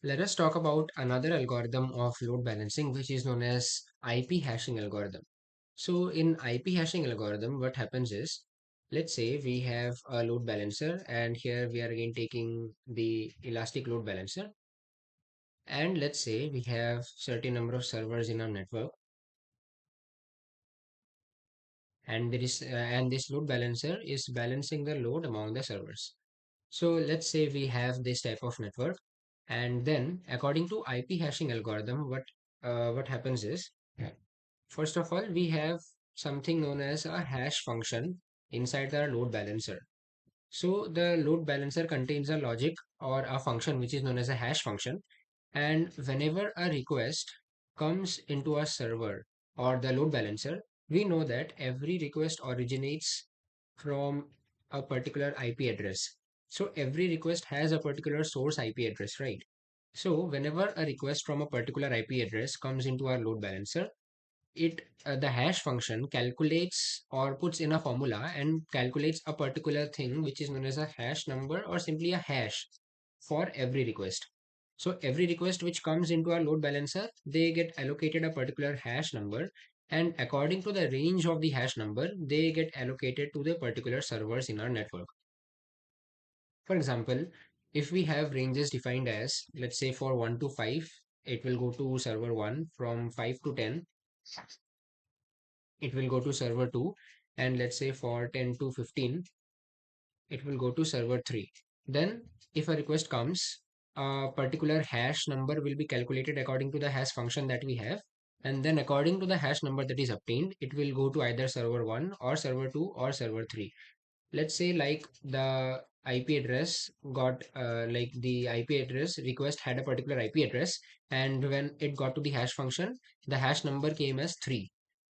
Let us talk about another algorithm of load balancing, which is known as IP hashing algorithm. So in IP hashing algorithm, what happens is, let's say we have a load balancer, and here we are again taking the elastic load balancer. And let's say we have certain number of servers in our network, and this load balancer is balancing the load among the servers. So let's say we have this type of network, and then according to IP hashing algorithm, what happens is, first of all, we have something known as a hash function inside the load balancer. So the load balancer contains a logic or a function which is known as a hash function. And whenever a request comes into a server or the load balancer, we know that every request originates from a particular IP address. So every request has a particular source IP address, right? So whenever a request from a particular IP address comes into our load balancer, it the hash function calculates or puts in a formula and calculates a particular thing which is known as a hash number or simply a hash for every request. So every request which comes into our load balancer, they get allocated a particular hash number, and according to the range of the hash number, they get allocated to the particular servers in our network. For example, if we have ranges defined as, let's say for 1 to 5, it will go to server 1. From 5 to 10, it will go to server 2, and let's say for 10 to 15, it will go to server 3. Then if a request comes, a particular hash number will be calculated according to the hash function that we have, and then according to the hash number that is obtained, it will go to either server 1 or server 2 or server 3. Let's say like the IP address got like the IP address request had a particular IP address, and when it got to the hash function, the hash number came as 3.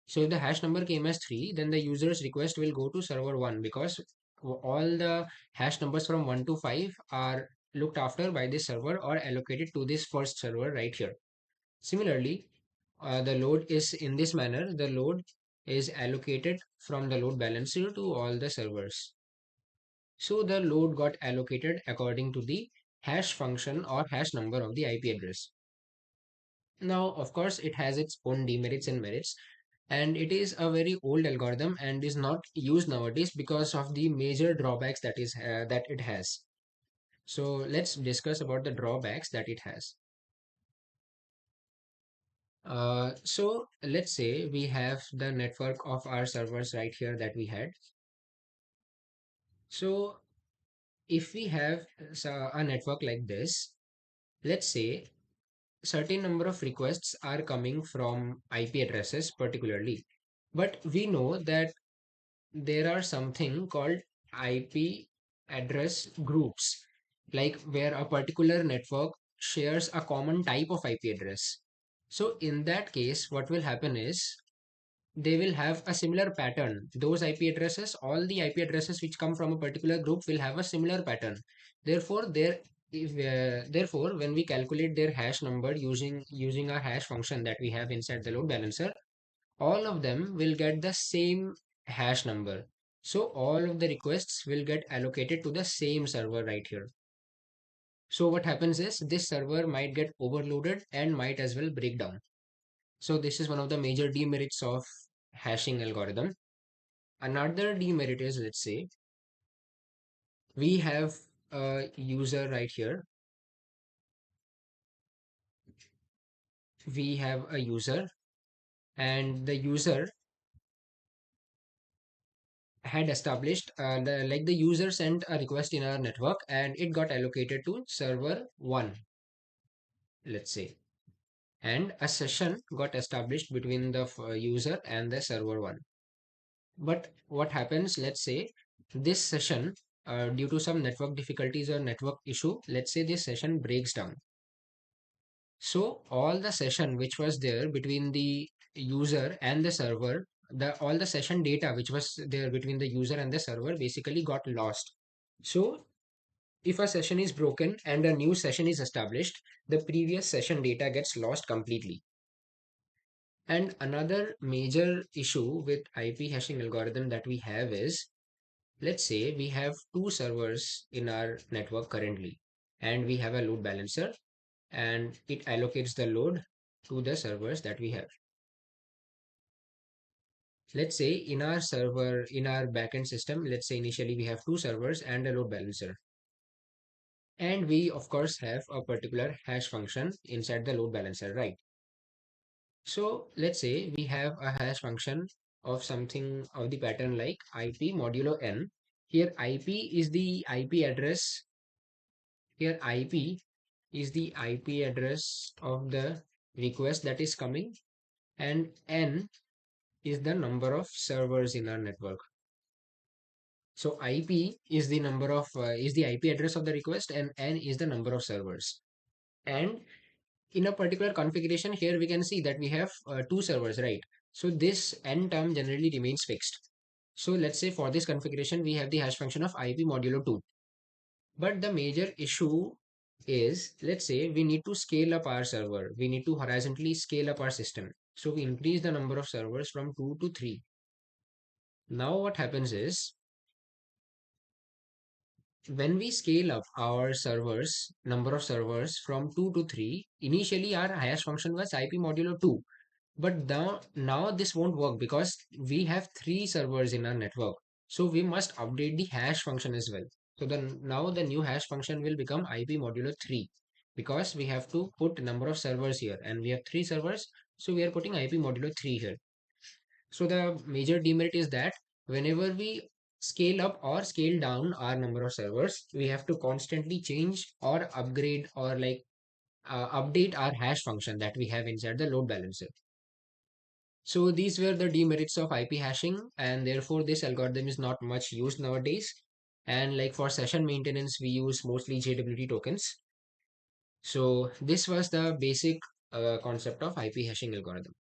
So if the hash number came as 3, then the user's request will go to server 1, because all the hash numbers from 1 to 5 are looked after by this server or allocated to this first server right here. Similarly, the load is in this manner, the load is allocated from the load balancer to all the servers. So the load got allocated according to the hash function or hash number of the IP address. Now, of course, it has its own demerits and merits, and it is a very old algorithm and is not used nowadays because of the major drawbacks that it has. So let's discuss about the drawbacks that it has. So let's say we have the network of our servers right here that we had. So if we have a network like this, let's say certain number of requests are coming from IP addresses particularly, but we know that there are something called IP address groups, like where a particular network shares a common type of IP address. So in that case, what will happen is they will have a similar pattern. Those IP addresses, all the IP addresses which come from a particular group will have a similar pattern. Therefore, therefore, when we calculate their hash number using a hash function that we have inside the load balancer, all of them will get the same hash number. So all of the requests will get allocated to the same server right here. So what happens is this server might get overloaded and might as well break down. So this is one of the major demerits of hashing algorithm. Another demerit is, let's say we have a user right here. We have a user, and the user had established the user sent a request in our network and it got allocated to server 1, let's say, and a session got established between the user and the server 1. But what happens, let's say this session, due to some network difficulties or network issue, let's say this session breaks down. So all the session which was there between the user and the server, the all the session data which was there between the user and the server basically got lost. So if a session is broken and a new session is established, the previous session data gets lost completely. And another major issue with IP hashing algorithm that we have is, let's say we have two servers in our network currently, and we have a load balancer, and it allocates the load to the servers that we have. Let's say in our server, in our backend system, let's say initially we have two servers and a load balancer. And we of course have a particular hash function inside the load balancer, right? So let's say we have a hash function of something of the pattern like IP modulo n. Here IP is the IP address. Here IP is the IP address of the request that is coming, and n is the number of servers in our network. So IP is the number of is the IP address of the request, and n is the number of servers. And in a particular configuration here, we can see that we have two servers, right? So this n term generally remains fixed. So let's say for this configuration, we have the hash function of IP modulo 2. But the major issue is, let's say we need to scale up our server. We need to horizontally scale up our system. So we increase the number of servers from 2 to 3. Now what happens is, when we scale up our servers, number of servers from 2 to 3, initially our hash function was IP modulo 2. But now this won't work because we have three servers in our network. So we must update the hash function as well. So then now the new hash function will become IP modulo 3 because we have to put number of servers here and we have three servers. So we are putting IP modulo 3 here. So the major demerit is that whenever we scale up or scale down our number of servers, we have to constantly change or upgrade or update our hash function that we have inside the load balancer. So these were the demerits of IP hashing, and therefore this algorithm is not much used nowadays. And like for session maintenance, we use mostly JWT tokens. So this was the basic concept of IP hashing algorithm.